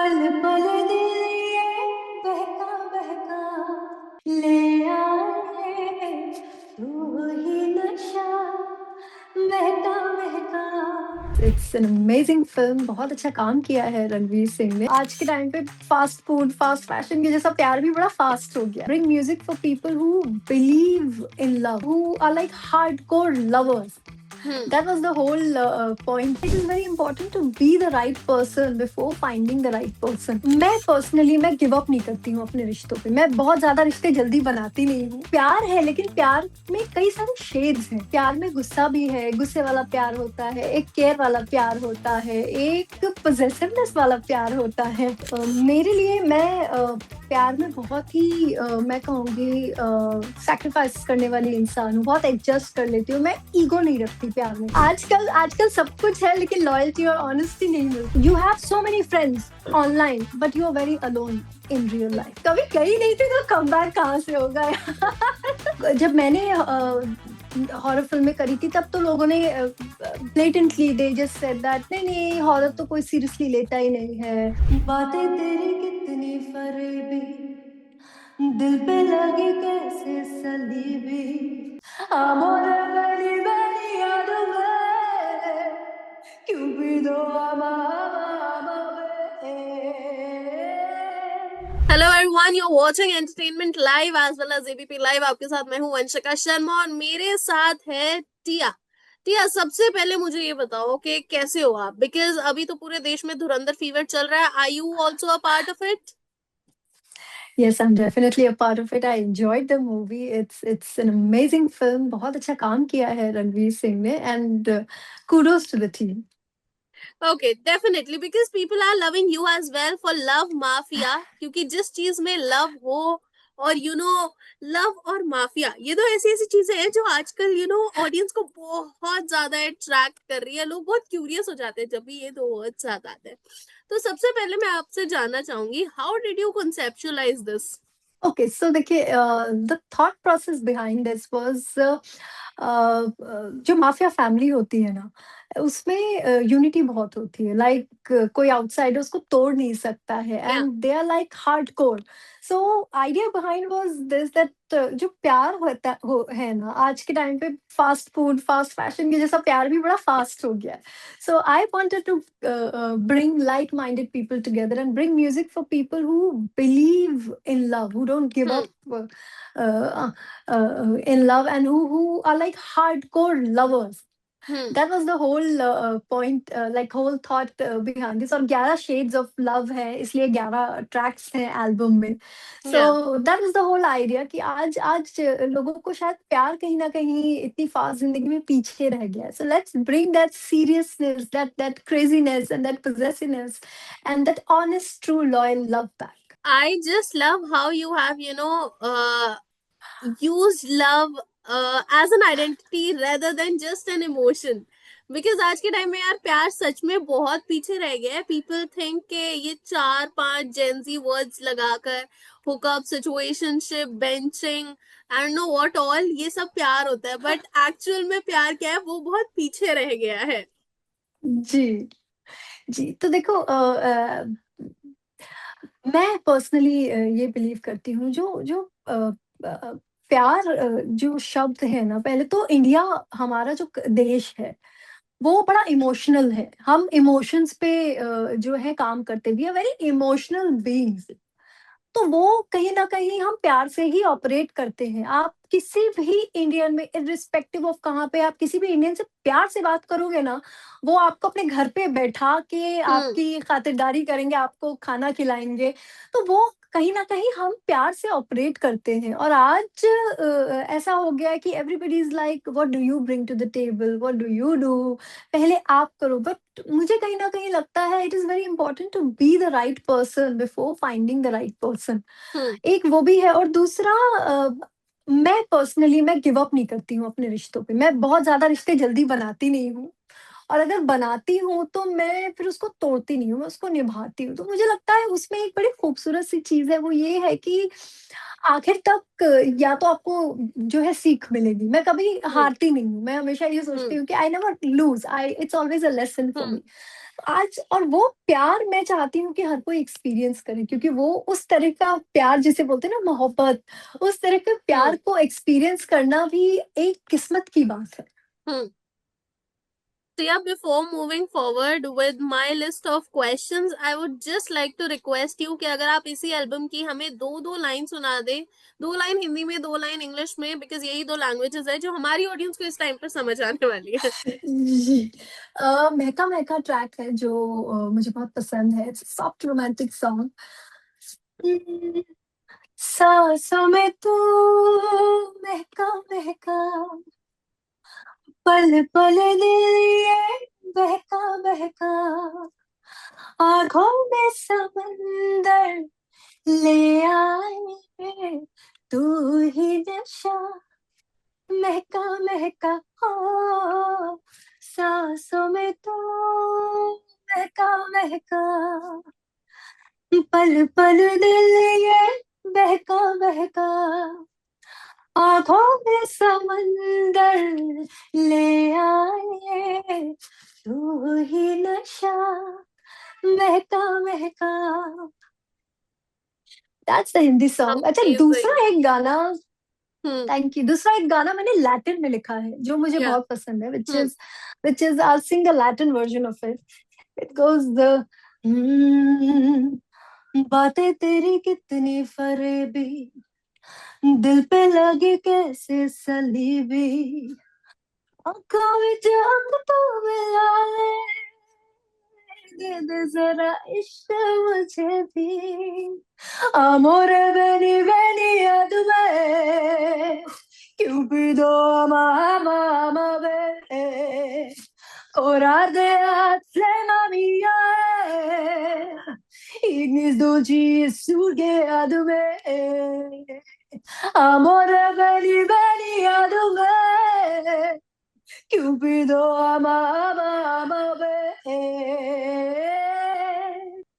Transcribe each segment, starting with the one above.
पल पल दिल ये बहका बहका ले आए तू ही नशा महका महका। It's an amazing film. बहुत अच्छा काम किया है रणवीर सिंह ने। आज के टाइम पे फास्ट फूड फास्ट फैशन के जैसा प्यार भी बड़ा फास्ट हो गया। Bring music for people who believe in love, who are like hardcore lovers. Hmm. That was the whole point. It is very important to be the right person before finding the right person. मैं personally मैं give up नहीं करती हूँ अपने रिश्तों पे। मैं बहुत ज्यादा रिश्ते जल्दी बनाती नहीं हूँ। प्यार है, लेकिन प्यार में कई सारे शेड्स हैं। प्यार में गुस्सा भी है, गुस्से वाला प्यार होता है, एक केयर वाला प्यार होता है, एक पोजेसिवनेस वाला प्यार होता है। मेरे लिए मैं प्यार में बहुत ही मैं कहूँगी सैक्रिफाइस करने वाली इंसान हूँ। बहुत एडजस्ट कर लेती हूँ। मैं ईगो नहीं रखती प्यार में। आजकल सब कुछ है, लेकिन लॉयल्टी और ऑनेस्टी नहीं मिलती। You have so many friends online but you are very alone in real life. कभी गई नहीं थी तो कम बैक कहाँ से होगा यार। जब मैंने हॉरर फिल्में करी थी तब तो लोगों ने blatantly they just said that नहीं नहीं हॉरर तो कोई सीरियसली लेता ही नहीं है। बातें तेरी कितनी फरेबी, दिल पे लगी कैसे सलीबी, amore beni beni adove, Cupido amava hello everyone, you watching entertainment live as well as ABP live. आपके साथ मैं हूं वंशिका शर्मा और मेरे साथ है टिया। टिया, सबसे पहले मुझे ये बताओ कि कैसे हो आप, बिकॉज अभी तो पूरे देश में धुरंधर फीवर चल रहा है। Are you also a part of it? Yes, I'm definitely a part of it. I enjoyed the movie. It's an amazing film. बहुत अच्छा काम किया है रणवीर सिंह ने and kudos to the team. Okay, definitely, because people are loving you as well for love mafia. क्योंकि जिस चीज में लव हो और लव और माफिया, ये तो ऐसी ऐसी चीजें हैं जो आजकल ऑडियंस को बहुत ज्यादा अट्रैक्ट कर रही है। लोग बहुत क्यूरियस हो जाते हैं जब भी ये दो वर्ड्स साथ आते हैं। तो सबसे पहले मैं आपसे जानना चाहूंगी, how did you conceptualize this? Okay, so देखिए the thought process behind this was जो माफिया फैमिली होती है ना उसमें यूनिटी बहुत होती है। लाइक कोई आउटसाइडर उसको तोड़ नहीं सकता है या। And they are like hardcore. So idea behind was this that जो प्यार है ना आज के टाइम पे फास्ट फूड फास्ट फैशन के जैसा प्यार भी बड़ा फास्ट हो गया है। So I wanted to bring like-minded people together and bring music for people who believe in love, who don't give hmm. up in love, and who are like hardcore lovers. Hmm. That was the whole point, like whole thought behind this. और 11 shades of love है, इसलिए 11 tracks हैं album में। So या। that was the whole idea कि आज आज लोगों को शायद प्यार कहीं ना कहीं इतनी फास्ट जिंदगी में पीछे रह गया है। So let's bring that seriousness, that craziness and that possessiveness and that honest, true, loyal love back. I just love how you have use love as an identity rather than just an emotion. Because आज के time में यार प्यार सच में बहुत पीछे रह गया है। पीपल थिंक के ये 4-5 जेंजी वर्ड्स लगाकर hookup, situationship, benching, I don't know what all, ये सब प्यार होता है। बट एक्चुअल में प्यार क्या है वो बहुत पीछे रह गया है। जी जी। तो देखो मैं पर्सनली ये बिलीव करती हूँ जो जो प्यार जो शब्द है ना पहले तो इंडिया हमारा जो देश है वो बड़ा इमोशनल है। हम इमोशंस पे जो है काम करते we are very emotional beings. तो वो कहीं न कहीं हम प्यार से ही ऑपरेट करते हैं। आप किसी भी इंडियन में इर्रिस्पेक्टिव ऑफ कहाँ पे आप किसी भी इंडियन से प्यार से बात करोगे ना, वो आपको अपने घर पे बैठा के हम्म। आपकी खातिरदारी करेंगे, आपको खाना खिलाएँगे। तो वो कहीं न कहीं हम प्यार से ऑपरेट करते हैं। और आज ऐसा हो गया है कि everybody is like what do you bring to the table? What do you do? पहले आप करो। बट मुझे कहीं न कहीं लगता है it is very important to be the right person before finding the right person. Hmm. एक वो भी है और दूसरा मैं पर्सनली मैं गिव अप नहीं करती हूँ अपने रिश्तों पे। मैं बहुत ज़्यादा रिश्ते जल्दी बनाती नहीं हूँ और अगर बनाती हूँ तो मैं फिर उसको तोड़ती नहीं हूँ, मैं उसको निभाती हूँ। तो मुझे लगता है उसमें एक बड़ी खूबसूरत सी चीज़ है, वो ये है कि आखिर तक या तो आपको जो है सीख मिलेगी। मैं कभी हम्म। हारती नहीं हूँ, मैं हमेशा ये सोचती हम्म। हूँ कि I never lose, I it's always a lesson for hmm. Me. आज और वो प्यार मैं चाहती हूँ कि हर कोई एक्सपीरियंस करे, क्योंकि वो उस तरह का प्यार जिसे बोलते हैं ना मोहब्बत, उस तरह के हम्म। प्यार को एक्सपीरियंस करना भी एक किस्मत की बात है। हम्म। So yeah, before moving forward with my list of questions, I would just like to request you कि अगर आप इसी एल्बम की हमें दो दो लाइन सुना दे, दो लाइन हिंदी में, दो लाइन इंग्लिश में, बिकॉज यही दो लैंग्वेजेस है जो हमारी ऑडियंस को इस टाइम पर समझ आने वाली है। जी। महका महका ट्रैक है जो मुझे बहुत पसंद है, सॉफ्ट रोमांटिक सॉन्ग। सांसों में तू महका महका, पल पल दिल ये बहका बहका, आंखों में समंदर ले आए, तू ही नशा महका महका हो, सांसों में तो महका महका, पल पल दिल ये बहका बहका, आंखों में समंदर ले आए, तू ही नशा महका महका। That's the Hindi song. अच्छा, अमेजिंग। दूसरा एक गाना, हम्म। थैंक यू, दूसरा एक गाना मैंने लैटिन में लिखा है जो मुझे या। बहुत पसंद है, हम्म। which is I'll sing the Latin version of it. It goes the बातें तेरी कितनी फरेबी, दिल पे लगी कैसे सलीबी, आंखों में जान तो मिला ले, दे दे जरा इश्क मुझे भी, amore beni beni a dove, Cupido ama ama be, ora de atlema mia, ignis dulci surge a dove, amore beni a dove, Cupido ama be.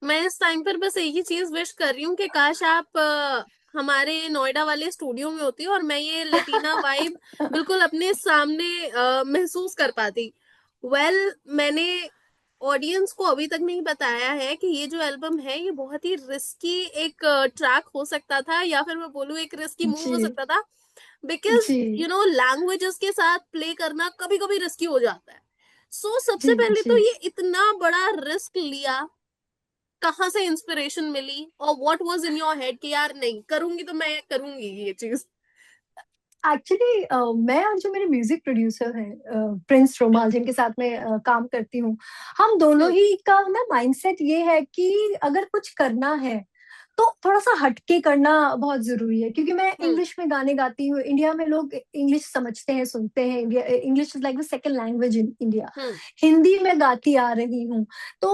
मैं इस टाइम पर बस एक ही चीज विश कर रही हूँ कि काश आप हमारे नोएडा वाले स्टूडियो में होती और मैं ये लटीना वाइब बिल्कुल अपने सामने महसूस कर पाती। मैंने ऑडियंस को अभी तक नहीं बताया है कि ये जो एल्बम है ये बहुत ही रिस्की एक ट्रैक हो सकता था, या फिर मैं बोलूँ एक रिस्की मूव हो जी सकता था, बिकॉज जी लैंग्वेजेस के साथ प्ले करना कभी कभी रिस्की हो जाता है। सबसे जी पहले तो जी। ये इतना बड़ा रिस्क लिया, कहाँ से इंस्पिरेशन मिली, और what was in your head कि यार नहीं करूंगी तो मैं करूंगी ये चीज। एक्चुअली मैं और जो मेरे म्यूजिक प्रोड्यूसर हैं प्रिंस रोमाल, जिनके साथ मैं काम करती हूँ, हम दोनों हम्म। ही का ना माइंडसेट ये है कि अगर कुछ करना है तो थोड़ा सा हटके करना बहुत जरूरी है, क्योंकि मैं हम्म। इंग्लिश में गाने गाती हूँ। इंडिया में लोग इंग्लिश समझते हैं, सुनते हैं, India English is like the second language in India. Hmm. Hindi में गाती आ रही हूँ, तो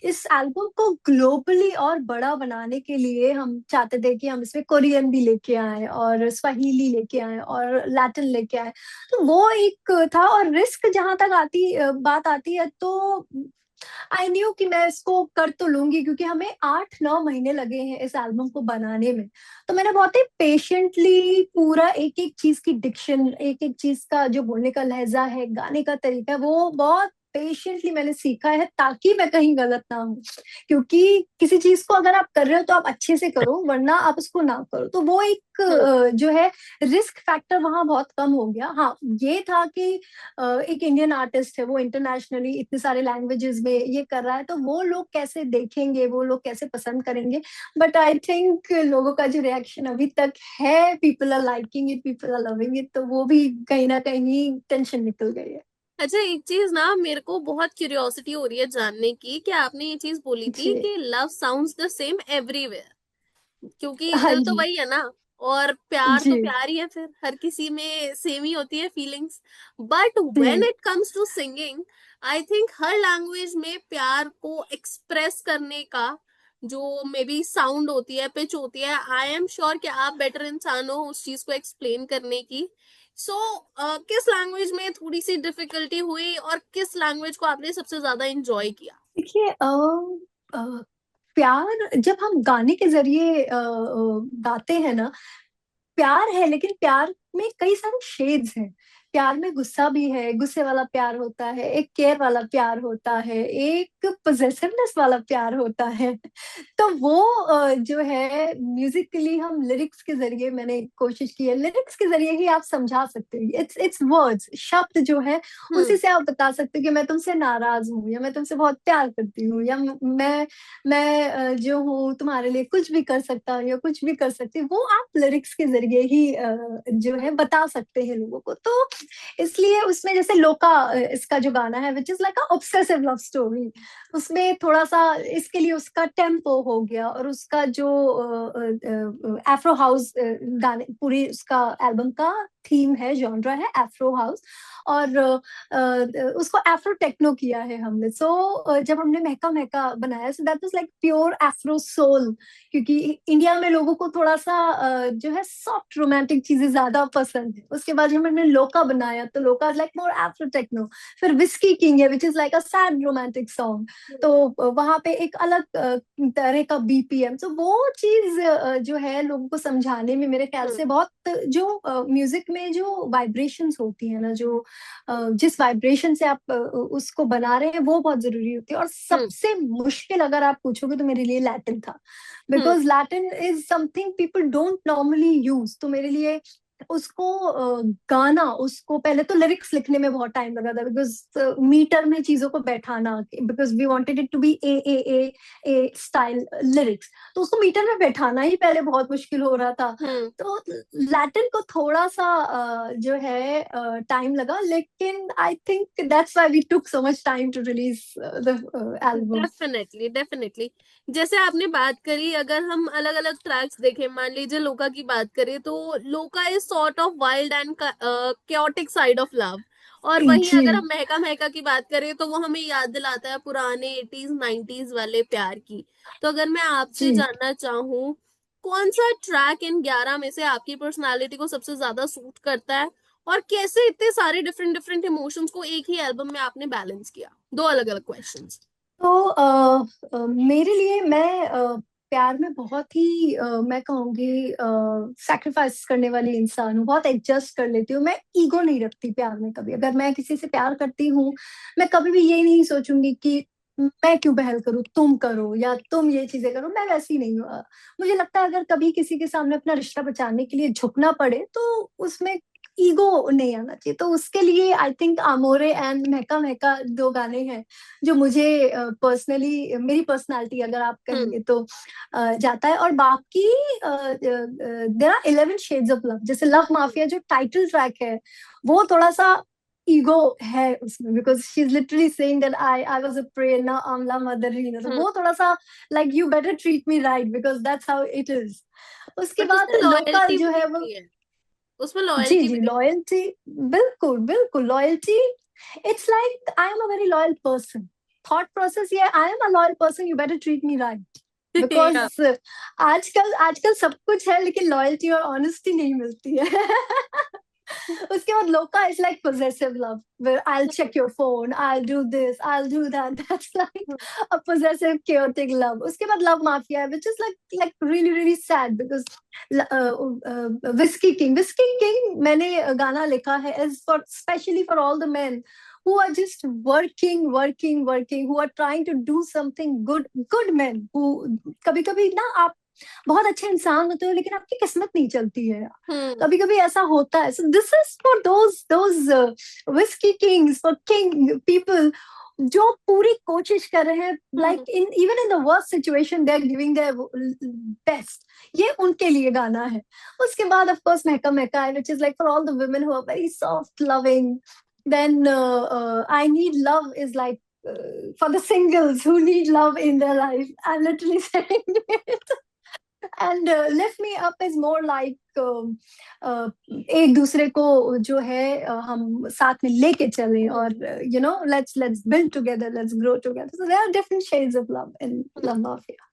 इस एल्बम को ग्लोबली और बड़ा बनाने के लिए हम चाहते थे कि हम इसमें कोरियन भी लेके आए और स्वाहिली लेके आए और लैटिन लेके आए। तो वो एक था, और रिस्क जहां तक बात आती है, तो आई न्यू कि मैं इसको कर तो लूंगी, क्योंकि हमें 8-9 महीने लगे हैं इस एल्बम को बनाने में। तो मैंने बहुत ही पेशेंटली पूरा एक एक चीज की डिक्शन, एक एक चीज का जो बोलने का लहजा है, गाने का तरीका है, वो बहुत पेशेंटली मैंने सीखा है, ताकि मैं कहीं गलत ना हूँ। क्योंकि किसी चीज को अगर आप कर रहे हो तो आप अच्छे से करो, वरना आप उसको ना करो। तो वो एक हम्म। जो है रिस्क फैक्टर वहां बहुत कम हो गया। हाँ, ये था कि एक इंडियन आर्टिस्ट है, वो इंटरनेशनली इतने सारे लैंग्वेजेस में ये कर रहा है, तो वो लोग कैसे देखेंगे, वो लोग कैसे पसंद करेंगे। बट आई थिंक लोगों का जो रिएक्शन अभी तक है, people are liking it, people are loving it, तो वो भी कहीं ना कहीं टेंशन निकल गई है। अच्छा, एक चीज ना मेरे को बहुत क्यूरियोसिटी हो रही है जानने की कि आपने ये चीज बोली थी जी। कि love sounds the same everywhere, क्योंकि हाँ दिल तो जी। वही है ना, और प्यार जी तो प्यार ही है, फिर हर किसी में सेम ही होती है फीलिंग्स। बट व्हेन जी it comes to singing, I think हर लैंग्वेज में प्यार को एक्सप्रेस करने का जो मे बी साउंड होती है, पिच होती है, आई एम श्योर कि आप बेटर इंसान हो उस चीज को एक्सप्लेन करने की। सो किस लैंग्वेज में थोड़ी सी डिफिकल्टी हुई और किस लैंग्वेज को आपने सबसे ज्यादा एंजॉय किया? देखिए, अ, प्यार जब हम गाने के जरिए गाते हैं ना, प्यार है, लेकिन प्यार में कई सारे शेड्स हैं। प्यार में गुस्सा भी है, गुस्से वाला प्यार होता है, एक केयर वाला प्यार होता है, एक पोजेसिवनेस वाला प्यार होता है। तो वो जो है म्यूजिकली हम लिरिक्स के जरिए मैंने कोशिश की है, लिरिक्स के जरिए ही आप समझा सकते हो, इट्स वर्ड्स, शब्द जो है हम्म। उसी से आप बता सकते हो कि मैं तुमसे नाराज हूँ, या मैं तुमसे बहुत प्यार करती हूँ, या जो हूँ तुम्हारे लिए कुछ भी कर सकता हूँ या कुछ भी कर सकती हूँ, वो आप लिरिक्स के जरिए ही जो है बता सकते हैं लोगों को। तो इसलिए उसमें जैसे लोका इसका जो गाना है which is like a obsessive love story, उसमें थोड़ा सा इसके लिए उसका टेम्पो हो गया, और उसका जो एफ्रो हाउस गाने, पूरी उसका एल्बम का थीम है, जॉनरा है एफ्रो हाउस, और उसको एफ्रो टेक्नो किया है हमने। सो जब हमने महका महका बनाया, so that was like pure Afro soul, क्योंकि इंडिया में लोगों को थोड़ा सा जो है सॉफ्ट रोमांटिक चीजें ज्यादा पसंद है। उसके बाद जब हमने लोका बनाया तो लोका लाइक मोर एफ्रो टेक्नो। फिर विस्की किंग है which is like a sad romantic song, तो वहां पे एक अलग तरह का बीपीएम। तो वो चीज जो है लोगों को समझाने में मेरे ख्याल हम्म। से बहुत, जो म्यूजिक में जो वाइब्रेशंस होती है ना, जो जिस वाइब्रेशन से आप उसको बना रहे हैं वो बहुत जरूरी होती है। और हम्म। सबसे मुश्किल अगर आप पूछोगे तो मेरे लिए लैटिन था, hmm. Because Latin is something people don't normally use. तो मेरे लिए उसको गाना, उसको पहले तो लिरिक्स लिखने में बहुत टाइम लगा था, बिकॉज मीटर में चीजों को बैठाना, because we wanted it to be a style lyrics, तो उसको मीटर में बैठाना ही पहले बहुत मुश्किल हो रहा था। हम्म। तो लैटिन को थोड़ा सा जो है टाइम लगा, लेकिन I think that's why we took so much time to release the album. Definitely definitely. जैसे आपने बात करी, अगर हम अलग अलग ट्रैक्स देखें, मान लीजिए लोका की बात करें, तो लोका is sort of wild and chaotic side of love. और वहीं जी अगर हम महका महका की बात करें तो वो हमें याद दिलाता है पुराने 80s 90s वाले प्यार की। तो अगर मैं आपसे जी। जानना चाहूँ, कौन सा ट्रैक इन 11 में से आपकी पर्सनालिटी को सबसे ज्यादा सूट करता है, और कैसे इतने सारे डिफरेंट डिफरेंट इमोशंस को एक ही एल्बम में आपने बैलेंस किया? दो अलग अलग क्वेश्चंस। तो मेरे लिए मैं प्यार में बहुत ही मैं कहूँगी सैक्रिफाइस करने वाली इंसान हूँ, बहुत एडजस्ट कर लेती हूँ। मैं ईगो नहीं रखती प्यार में कभी। अगर मैं किसी से प्यार करती हूँ, मैं कभी भी ये नहीं सोचूंगी कि मैं क्यों पहल करूँ, तुम करो या तुम ये चीजें करो। मैं वैसी नहीं हूँ। मुझे लगता है अगर कभी किसी के सामने अपना रिश्ता बचाने के लिए झुकना पड़े तो उसमें ईगो नहीं आना चाहिए। तो उसके लिए आई थिंक आमोरे एंड महका महका दो गाने हैं जो मुझे पर्सनली, मेरी पर्सनालिटी अगर आप हम्म। कहेंगे तो जाता है। और बाकी there are 11 shades of love, जैसे लव माफिया जो टाइटल ट्रैक है, वो थोड़ा सा ईगो है उसमें, because she is literally saying that I was a प्रे ना आमला मदरीना। तो हम्म। वो थोड़ा सा like you better treat me right because that's how it is. उसके बट बाद उसमें लोका लॉयल्टी जो भी है वो, दिखती है, उसमें जी लॉयल्टी भी जी दिखती लॉयल्टी, बिल्कुल बिल्कुल loyalty. It's like I am a very loyal person, thought process ये, I am a loyal person, you better treat me right. है। Because yeah. आजकल आजकल सब कुछ है लेकिन लॉयल्टी और ऑनेस्टी नहीं मिलती है। उसके बाद लोका is like possessive love where I'll check your phone, I'll do this, I'll do that. That's like a possessive chaotic love. उसके बाद love mafia which is like really really sad because Whiskey King मैंने गाना लिखा है is for especially for all the men who are just working, who are trying to do something good, good men who कभी कभी ना आप बहुत अच्छे इंसान होते हो लेकिन आपकी किस्मत नहीं चलती है, हम्म। कभी कभी ऐसा होता है। So this is for those whisky kings, for king people जो पूरी कोशिश कर रहे हैं, hmm. Like in even in the worst situation they are giving their best. ये उनके लिए गाना है। उसके बाद ऑफ कोर्स महका महका है, which is like for all the women who are very soft loving. Then I need love is like for the singles who need love in their life. I'm literally saying it. And lift me up is more like एक दूसरे को जो है हम साथ में लेके चलें, हम्म। और let's build together, let's grow together. So there are different shades of love in hmm. Love mafia.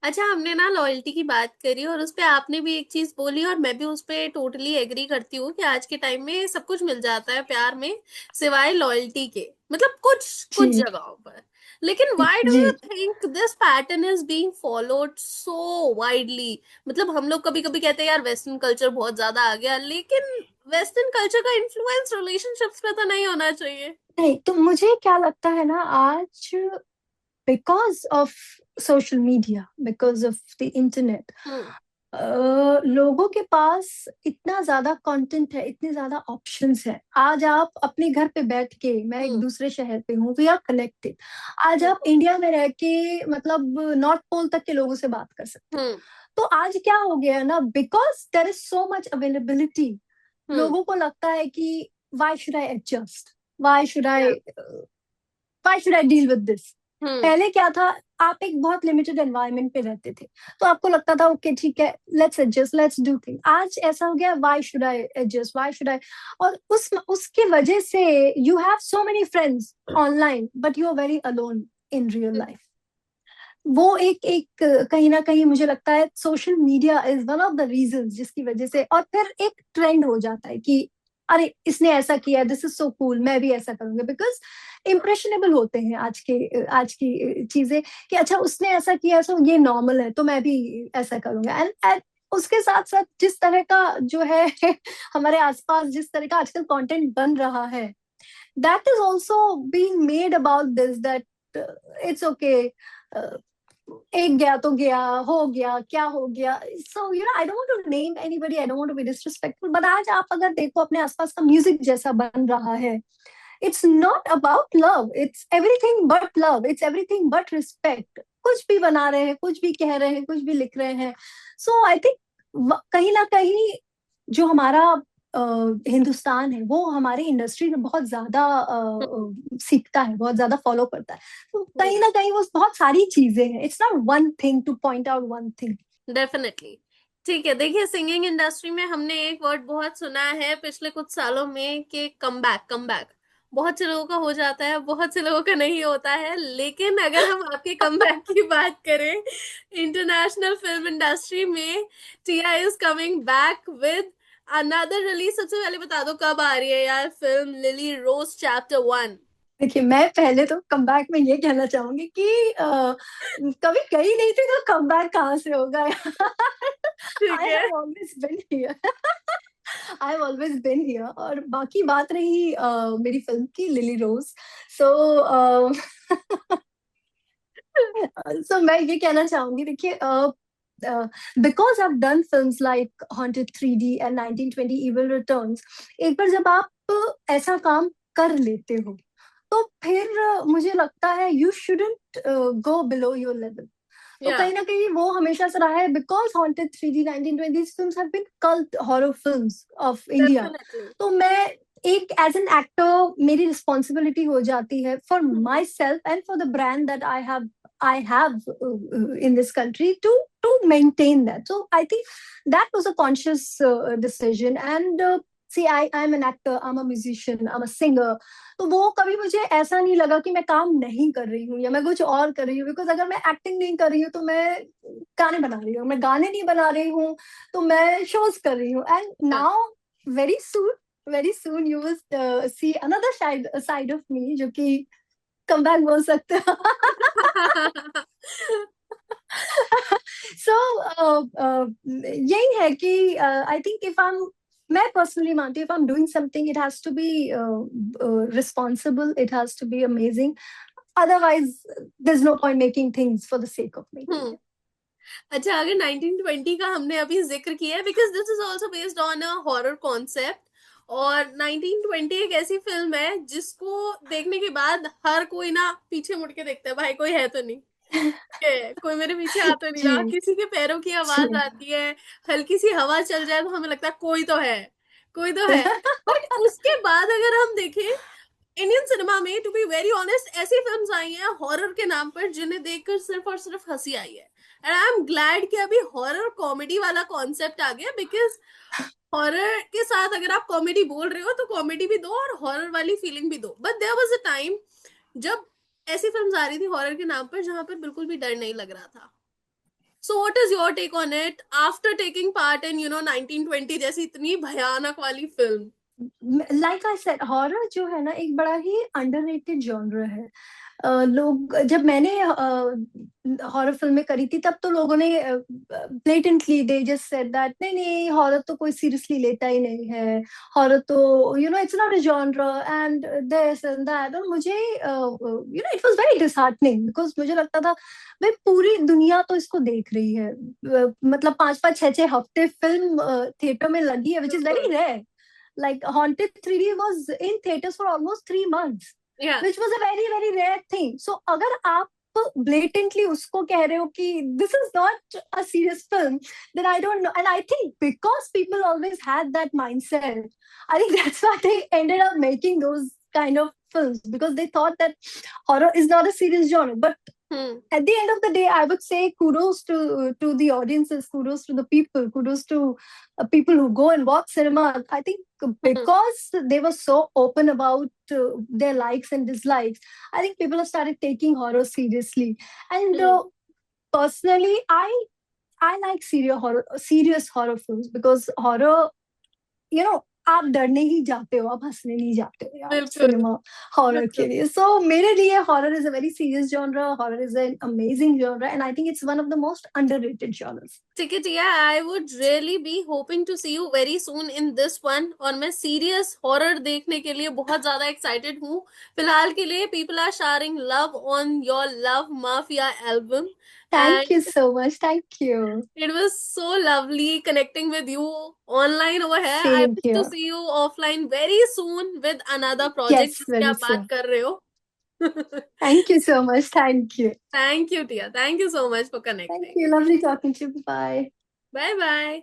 अच्छा, हमने ना लॉयल्टी की बात करी और उस पे आपने भी एक चीज बोली, और मैं भी उस पे टोटली एग्री करती हूँ कि आज के टाइम में सब कुछ मिल जाता है प्यार में, सिवाय लॉयल्टी के, मतलब कुछ कुछ जी जगहों पर। लेकिन व्हाई डू जी। You think this pattern is being followed so widely? मतलब हम लोग कभी कभी कहते हैं यार वेस्टर्न कल्चर बहुत ज्यादा आ गया, लेकिन वेस्टर्न कल्चर का इन्फ्लुएंस रिलेशनशिप्स पे तो नहीं होना चाहिए। नहीं, तो मुझे क्या लगता है ना, आज because of social media, because of the internet, hmm. लोगों के पास इतना ज्यादा कंटेंट है, इतने ज्यादा ऑप्शंस है। आज आप अपने घर पे बैठ के, मैं एक हम्म। दूसरे शहर पे हूँ, वी आर कनेक्टेड। आज हम्म। आप इंडिया में रह के मतलब नॉर्थ पोल तक के लोगों से बात कर सकते हो। हम्म। तो आज क्या हो गया है ना, because there is so much availability, hmm. लोगों को लगता है कि why should I adjust, why should yeah. I why should I deal with this. Hmm. पहले क्या था, आप एक बहुत लिमिटेड एनवायरनमेंट पे रहते थे, तो आपको लगता था ओके ठीक है, let's adjust, let's do thing. आज ऐसा हो गया, why should I adjust, why should I. और उसकी वजह से you have so many friends online, but you are very alone in real life. वो एक एक कहीं ना कहीं मुझे लगता है social media is one of the reason जिसकी वजह से। और फिर एक ट्रेंड हो जाता है कि अरे इसने ऐसा किया, दिस इज सो कूल, मैं भी ऐसा करूंगा। बिकॉज इम्प्रेशनेबल होते हैं आज की चीजें, कि अच्छा उसने ऐसा किया, सो ये नॉर्मल है, तो मैं भी ऐसा करूंगा। एंड उसके साथ साथ जिस तरह का जो है हमारे आसपास जिस तरह का आजकल कंटेंट बन रहा है, that is also being made about this, that it's okay, एक गया तो गया, हो गया, क्या हो गया। So you know, I don't want to name anybody, I don't want to be disrespectful, but आज आप अगर देखो अपने आसपास का म्यूजिक जैसा बन रहा है, it's not about love, it's everything but love, it's everything but respect. कुछ भी बना रहे हैं, कुछ भी कह रहे हैं, कुछ भी लिख रहे हैं। सो आई थिंक कहीं ना कहीं जो हमारा हिंदुस्तान है, वो हमारी इंडस्ट्री में बहुत ज्यादा सीखता है, बहुत ज्यादा फॉलो करता है। तो कहीं ना कहीं वो बहुत सारी चीजें हैं, it's not one thing two point out one thing. Definitely. ठीक है, देखिए सिंगिंग इंडस्ट्री में हमने एक वर्ड बहुत सुना है पिछले कुछ सालों में कि कम बैक, कम बैक। बहुत से लोगों का हो जाता है, बहुत से लोगों का नहीं होता है, लेकिन अगर हम आपके कम बैक की बात करें इंटरनेशनल फिल्म इंडस्ट्री में, Tia is coming back with another release. सबसे पहले बता दो कब आ रही है यार फिल्म लिली रोज चैप्टर 1। देखिए, मैं पहले तो कमबैक में ये कहना चाहूंगी कि कभी गई नहीं थी, तो कमबैक कहाँ से होगा ठीक आई है। Have always been here, I have always been here. और बाकी बात रही मेरी फिल्म की, लिली रोज। सो सो मैं ये कहना चाहूंगी, देखिए because I done films like haunted 3D and 1920 evil returns, एक बार जब आप ऐसा काम कर लेते हो, तो फिर मुझे लगता है you shouldn't go below your level. तो या। कहीं ना कहीं वो हमेशा से रहा है, because haunted 3D 1920 films have been cult horror films of India. Definitely. तो मैं एक एज एन एक्टर, मेरी रिस्पॉन्सिबिलिटी हो जाती है for myself and for the brand that I have in this country to maintain that. So I think that was a conscious decision. And see, I'm an actor, I'm a musician, I'm a singer. तो वो कभी मुझे ऐसा नहीं लगा कि मैं काम नहीं कर रही हूँ या मैं कुछ और कर रही हूँ। बिकॉज अगर मैं एक्टिंग नहीं कर रही हूँ तो मैं गाने बना रही हूँ, मैं गाने नहीं बना रही हूँ तो मैं शोज कर रही हूँ। And now very soon, very soon you will see another side of me, जो कि कम बैक बोल सकते हो। सो यही है कि I think if I am, मैं पर्सनली मानती हूँ, if I am doing something, it has to be responsible, it has to be amazing. Otherwise there is no point making things for the sake of making. Hmm. अच्छा, अगर 1920 का हमने अभी जिक्र किया है, because this is also based on a horror concept. और 1920 एक ऐसी फिल्म है जिसको देखने के बाद हर कोई ना पीछे मुड़ के देखता है, भाई कोई है तो नहीं है, कोई मेरे पीछे आ तो नहीं जी रहा, किसी के पैरों की जी। आवाज आती है, हल्की सी हवा चल जाए तो हमें लगता है कोई तो है, कोई तो है। बट उसके बाद अगर हम देखें इंडियन सिनेमा में, टू बी वेरी ऑनेस्ट, ऐसी फिल्म्स आई हैं हॉरर के नाम पर जिन्हें देखकर सिर्फ और सिर्फ हंसी आई है। एंड आई एम ग्लैड कि अभी हॉरर कॉमेडी वाला कॉन्सेप्ट आ गया, बिकॉज हॉरर के साथ अगर आप कॉमेडी बोल रहे हो तो कॉमेडी भी दो और हॉरर वाली फीलिंग भी दो। But there was a time जब ऐसी फिल्म्स आ रही थी हॉरर के नाम पर जहां पर बिल्कुल भी डर नहीं लग रहा था। So what is your take on it after taking part in 1920 जैसी इतनी भयानक वाली फिल्म। लाइक आई सेड, हॉरर जो है ना एक बड़ा ही अंडररेटेड जॉनर है। लोग, जब मैंने हॉरर फिल्में करी थी तब तो लोगों ने blatantly they just said that नहीं नहीं, हॉरर तो कोई सीरियसली लेता ही नहीं है, हॉरर तो it's not a genre and this and that. और मुझे it was very disheartening, because मुझे लगता था भाई पूरी दुनिया तो इसको देख रही है, मतलब 5-5 6-6 हफ्ते फिल्म थिएटर में लगी है, which is very rare. Like Haunted 3D was in theaters for almost 3 months, Yeah. which was a very very rare thing. So अगर आप blatantly उसको कह रहे हो कि this is not a serious film, then I don't know. And I think because people always had that mindset, I think that's why they ended up making those kind of films, because they thought that horror is not a serious genre. But at the end of the day, I would say kudos to the audiences, kudos to the people, kudos to people who go and watch cinema. I think because they were so open about their likes and dislikes, I think people have started taking horror seriously. And personally, I like serious horror films, because horror, आप डरने ही जाते हो, आप हंसने नहीं जाते हो यार बिल्कुल सिनेमा हॉरर के बिल्कुल लिए। सो मेरे लिए horror is a very serious genre, horror is an amazing genre, and I think it's one of the most underrated genres. ठीक है Tia, I would really be hoping to see you very soon in this one. और मैं serious horror देखने के लिए बहुत ज्यादा excited हूँ। फिलहाल के लिए people are sharing love on your love mafia album, Thank you and so much. Thank you. it was so lovely connecting with you online over here. I Same wish to here. see you offline very soon with another project Yes, जिसकी very आप बात soon. कर रहे हो। Thank you so much. Thank you. Thank you, Tia. Thank you so much for Thank connecting. you. Lovely talking to you. Bye. Bye bye.